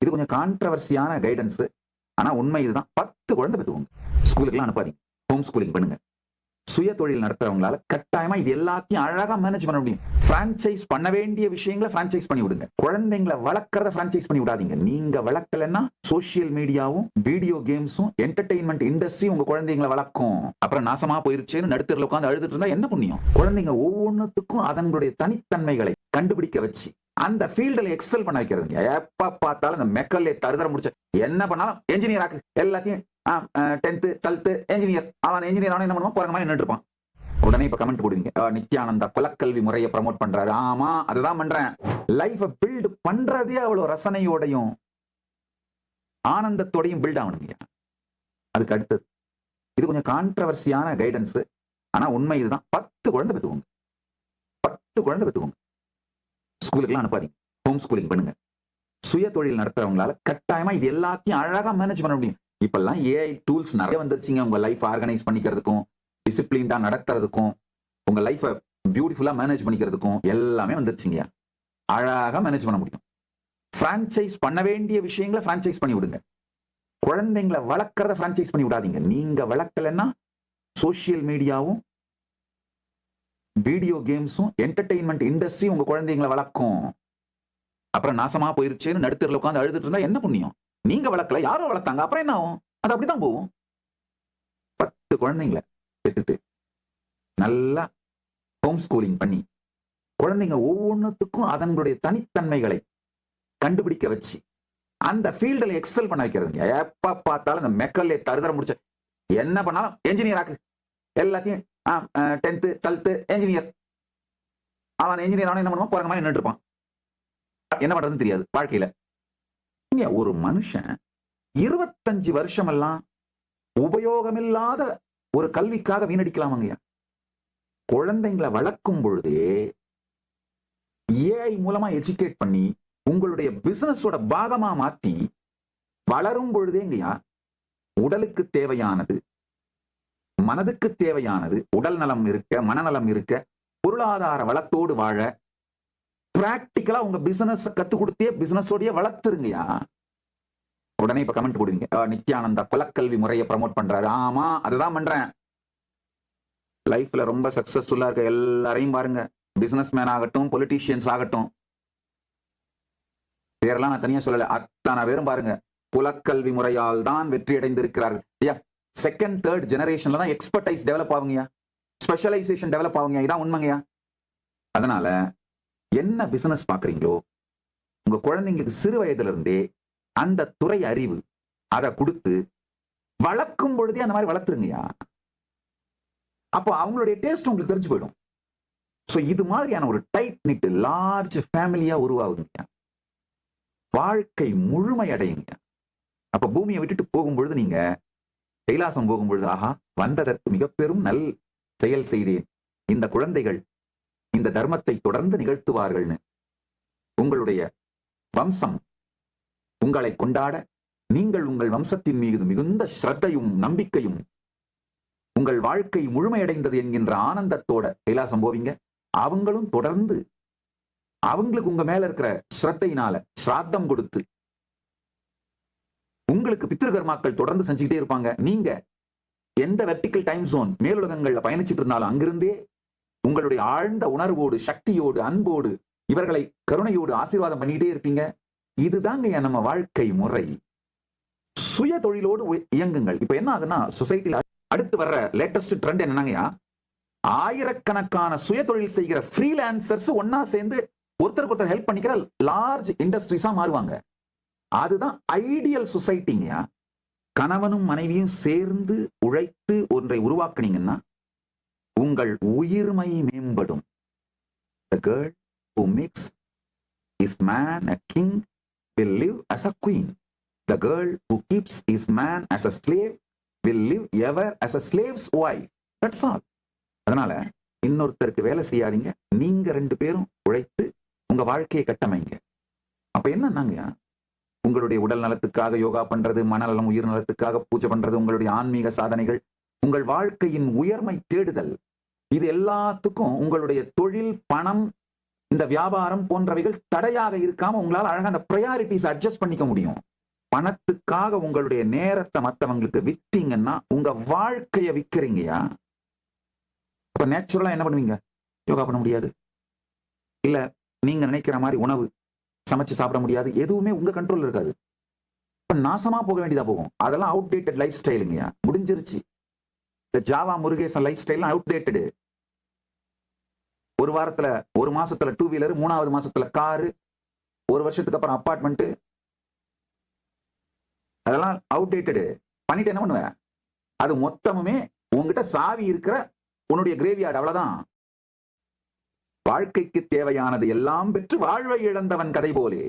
இது கொஞ்சம் கான்ட்ரவர்சியான கைடன்ஸ். ஆனா உண்மை இதுதான். 10 குழந்தை பெற்றுக்கோங்க. ஸ்கூலுக்குலாம் அனுப்பாதீங்க. ஹோம் ஸ்கூலிங் பண்ணுங்க. சுய தொழில் நடத்துறவங்களால கட்டாயமா இது எல்லாத்தையும் அழகா மேனேஜ் பண்ண முடியும். பிரான்சைஸ் பண்ண வேண்டிய விஷயங்களை பிரான்சைஸ் பண்ணி விடுங்க. குழந்தைங்களை வளர்க்கறத பிரான்சைஸ் பண்ணி விடாதீங்க. நீங்க வளர்க்கலன்னா சோசியல் மீடியாவும் வீடியோ கேம்ஸும் என்டர்டெயின்மெண்ட் இண்டஸ்ட்ரி உங்க குழந்தைங்களை வளர்க்கும். அப்புறம் நாசமா போயிருச்சுன்னு நடுத்தரில் உட்காந்து அழுதுட்டு இருந்தா என்ன புண்ணியம்? குழந்தைங்க ஒவ்வொன்றுத்துக்கும் அதனுடைய தனித்தன்மைகளை கண்டுபிடிக்க வச்சு அந்த ஃபீல்டில் எக்ஸல் பண்ண வைக்கிறதுங்க. எப்ப பார்த்தாலும் இந்த மெக்கல்லே தருதர முடிச்ச என்ன பண்ணாலும் என்ஜினியர் ஆக்கு, எல்லாத்தையும் 10th 12th என்ஜினியர், அவன் என்ஜினியர் ஆனா என்ன பண்ணுவான், போற மாதிரி நின்று இருப்பான். உடனே இப்ப கமெண்ட் போடுவீங்க, நித்யானந்தா குலக்கல்வி முறையை ப்ரமோட் பண்றாரு. ஆமா, அதுதான் பண்றேன். லைஃபை பில்ட் பண்றதே அவ்வளவு ரசனையோடையும் ஆனந்தத்தோடையும் பில்ட் ஆகணுங்க. அதுக்கு அடுத்தது இது கொஞ்சம் கான்ட்ரவர்சியான கைடன்ஸ். ஆனா உண்மை இதுதான். 10 குழந்தை பெற்றுக்கோங்க. 10 குழந்தை பெற்றுக்கோங்க. ஸ்கூலுக்குலாம் அனுப்பாதீங்க. ஹோம் ஸ்கூலிங் பண்ணுங்க. சுய தொழில் நடத்துறவங்களால கட்டாயமா இது எல்லாத்தையும் அழகா மேனேஜ் பண்ண முடியும். இப்பெல்லாம் ஏஐ டூல்ஸ் நிறைய வந்துருச்சுங்க. உங்க லைஃப் ஆர்கனைஸ் பண்ணிக்கிறதுக்கும் டிசிப்ளின்டா நடத்துறதுக்கும் உங்க லைஃபை பியூட்டிஃபுல்லா மேனேஜ் பண்ணிக்கிறதுக்கும் எல்லாமே வந்துருச்சுங்க. அழகா மேனேஜ் பண்ண முடியும். பிரான்சைஸ் பண்ண வேண்டிய விஷயங்களை பிரான்சைஸ் பண்ணி விடுங்க. குழந்தைங்களை வளர்க்கறத பிரான்சைஸ் பண்ணி விடாதீங்க. நீங்க வளர்க்கலன்னா சோசியல் மீடியாவும் வீடியோ கேம்ஸும் என்டர்டெயின்மெண்ட் இண்டஸ்ட்ரி உங்க குழந்தைங்களை வளர்க்கும். அப்புறம் நாசமா போயிருச்சுன்னு நடுத்தரில் உட்காந்து அழுதுட்டு இருந்தா என்ன புண்ணியம்? நீங்க வளர்க்கல, யாரோ வளர்த்தாங்க, அப்புறம் என்ன ஆகும்? அது அப்படிதான் போகும். 10 குழந்தைங்களை பெற்றுட்டு நல்லா ஹோம் ஸ்கூலிங் பண்ணி குழந்தைங்க ஒவ்வொன்றுத்துக்கும் அதனுடைய தனித்தன்மைகளை கண்டுபிடிக்க வச்சு அந்த ஃபீல்டில் எக்ஸல் பண்ண வைக்கிறதுங்க. எப்ப பார்த்தாலும் இந்த மெக்கல்லே தருதர முடிச்ச என்ன பண்ணாலும் என்ஜினியர் ஆக்கு, எல்லாத்தையும் 10th 12th என்ஜினியர், அவன் என்ஜினியர் ஆனா என்ன பண்ணுவான், போற மாதிரி நின்று இருப்பான். என்ன பண்றதுன்னு தெரியாது வாழ்க்கையில. ஒரு மனுஷன் 25 வருஷம் எல்லாம் உபயோகமில்லாத ஒரு கல்விக்காக வீணடிக்கலாமாங்க. குழந்தைங்களை வளர்க்கும் பொழுதே ஏஐ மூலமா எஜுகேட் பண்ணி உங்களுடைய பிசினஸோட பாகமா மாத்தி வளரும் பொழுதேங்கய்யா உடலுக்கு தேவையானது, மனதுக்கு தேவையானது, உடல் நலம் இருக்க, மனநலம் இருக்க, பொருளாதார வளத்தோடு வாழ பிராக்டிக்கலா உங்க பிசினஸ் கத்து கொடுத்தே பிசினஸோடய வளர்த்துருங்கயா. உடனே இப்ப கமெண்ட் போடுவீங்க, நித்யானந்தா குலக்கல்வி முறையை ப்ரமோட் பண்றாரு. ஆமா, அதுதான் பண்றேன். லைஃப்ல ரொம்ப சக்சஸ்ஃபுல்லா இருக்க எல்லாரையும் பாருங்க. பிசினஸ் மேன் ஆகட்டும், பொலிட்டீஷியன்ஸ் ஆகட்டும், பேரெல்லாம் நான் தனியா சொல்லல, அத்தனை பேரும் பாருங்க குலக்கல்வி முறையால் தான் வெற்றி அடைந்திருக்கிறார்கள். ஐயா, செகண்ட் தேர்ட் ஜெனரேஷன்ல தான் எக்ஸ்பர்டைஸ் டெவலப் ஆகுங்கயா, ஸ்பெஷலைசேஷன் டெவலப் ஆகுங்க. இதான் உண்மைங்கயா. அதனால என்ன பிசினஸ் பாக்குறீங்களோ உங்க குழந்தைங்களுக்கு சிறு வயதுல இருந்தே அந்த துறை அறிவு அதை கொடுத்து வளர்க்கும் பொழுதே அந்த மாதிரி வளர்த்துருங்கயா. அப்போ அவங்களுடைய டேஸ்ட் உங்களுக்கு தெரிஞ்சு போயிடும். சோ இது மாதிரியான ஒரு டைட் நிட் லார்ஜ் ஃபேமிலியா உருவாகுங்க. வாழ்க்கை முழுமை அடையுங்க. அப்ப பூமியை விட்டுட்டு போகும்பொழுது நீங்க கைலாசம் போகும்பொழுது, ஆஹா, வந்ததற்கு மிக பெரும் நல் செயல் செய்தேன், இந்த குழந்தைகள் இந்த தர்மத்தை தொடர்ந்து நிகழ்த்துவார்கள்னு உங்களுடைய வம்சம் உங்களை கொண்டாட, நீங்கள் உங்கள் வம்சத்தின் மீது மிகுந்த ஸ்ரத்தையும் நம்பிக்கையும் உங்கள் வாழ்க்கை முழுமையடைந்தது என்கின்ற ஆனந்தத்தோட கைலாசம் போவீங்க. அவங்களும் தொடர்ந்து அவங்களுக்கு உங்க மேல இருக்கிற ஸ்ரத்தையினால சிராத்தம் கொடுத்து உங்களுக்கு பித்ருகர்மாக்கள் தொடர்ந்து செஞ்சுக்கிட்டே இருப்பாங்க. நீங்க எந்த வெர்டிக்கல் டைம் ஜோன் மேலுலகங்கள்ல பயணிச்சுட்டு இருந்தாலும் அங்கிருந்தே உங்களுடைய ஆழ்ந்த உணர்வோடு, சக்தியோடு, அன்போடு, இவர்களை கருணையோடு ஆசீர்வாதம் பண்ணிக்கிட்டே இருப்பீங்க. இதுதாங்க நம்ம வாழ்க்கை முறை. சுய தொழிலோடு இயங்குங்கள். இப்ப என்ன ஆகுன்னா, சொசைட்டில அடுத்து வர்ற லேட்டஸ்ட் ட்ரெண்ட் என்னன்னாங்கயா, ஆயிரக்கணக்கான சுய தொழில் செய்கிற ஃப்ரீலான்சர்ஸ் ஒன்னா சேர்ந்து ஒருத்தருக்கு ஒருத்தர் ஹெல்ப் பண்ணிக்கிற லார்ஜ் இண்டஸ்ட்ரீஸா மாறுவாங்க. அதுதான் ஐடியல் சொசைட்டிங்கயா. கணவனும் மனைவியும் சேர்ந்து உழைத்து ஒன்றை உருவாக்குனீங்கன்னா உங்கள் உயிர்மை மேம்படும். The girl who makes his man a king will live as a queen. The girl who keeps his man as a slave will live ever as a slave's wife. That's all. அதனால இன்னொருத்தருக்கு வேலை செய்யாதீங்க. நீங்க 2 பேரும் உழைத்து உங்க வாழ்க்கையை கட்டமைங்க. அப்ப என்னன்னாங்க, உங்களுடைய உடல் நலத்துக்காக யோகா பண்றது, மனநலம் உயிர் நலத்துக்காக பூஜை பண்றது, உங்களுடைய ஆன்மீக சாதனைகள், உங்கள் வாழ்க்கையின் உயர்மை தேடுதல், இது எல்லாத்துக்கும் உங்களுடைய தொழில், பணம், இந்த வியாபாரம் போன்றவைகள் தடையாக இருக்காம உங்களால அழகா அந்த ப்ரையாரிட்டிஸ் அட்ஜஸ்ட் பண்ணிக்க முடியும். பணத்துக்காக உங்களுடைய நேரத்தை மத்தவங்களுக்கு வித்தீங்கன்னா உங்க வாழ்க்கைய விக்கிறீங்கயா. அப்ப நேச்சுரலா என்ன பண்ணுவீங்க? யோகா பண்ண முடியாது, இல்ல நீங்க நினைக்கிற மாதிரி உணவு சமைச்சு சாப்பிட முடியாது, எதுவுமே உங்க கண்ட்ரோல் இருக்காது. நாசமா போக வேண்டியதா போகும். அதெல்லாம் அவுடேட்டட் லைஃப் ஸ்டைலுங்கயா, முடிஞ்சிருச்சு. இந்த Java Murugesan life style outdated. ஒரு வாரத்துல, ஒரு மாசத்துல 2 வீலர், 3வது மாசத்துல காரு, ஒரு வருஷத்துக்கு அப்புறம் அபார்ட்மெண்ட், அதெல்லாம் அவுடேட்டடு. பண்ணிட்டு என்ன பண்ணுவ? அது மொத்தமுமே உங்ககிட்ட சாவி இருக்கிற உன்னுடைய கிரேவியார்டு, அவ்வளவுதான். வாழ்க்கைக்கு தேவையானது எல்லாம் பெற்று வாழ்வை இழந்தவன் கதை போலே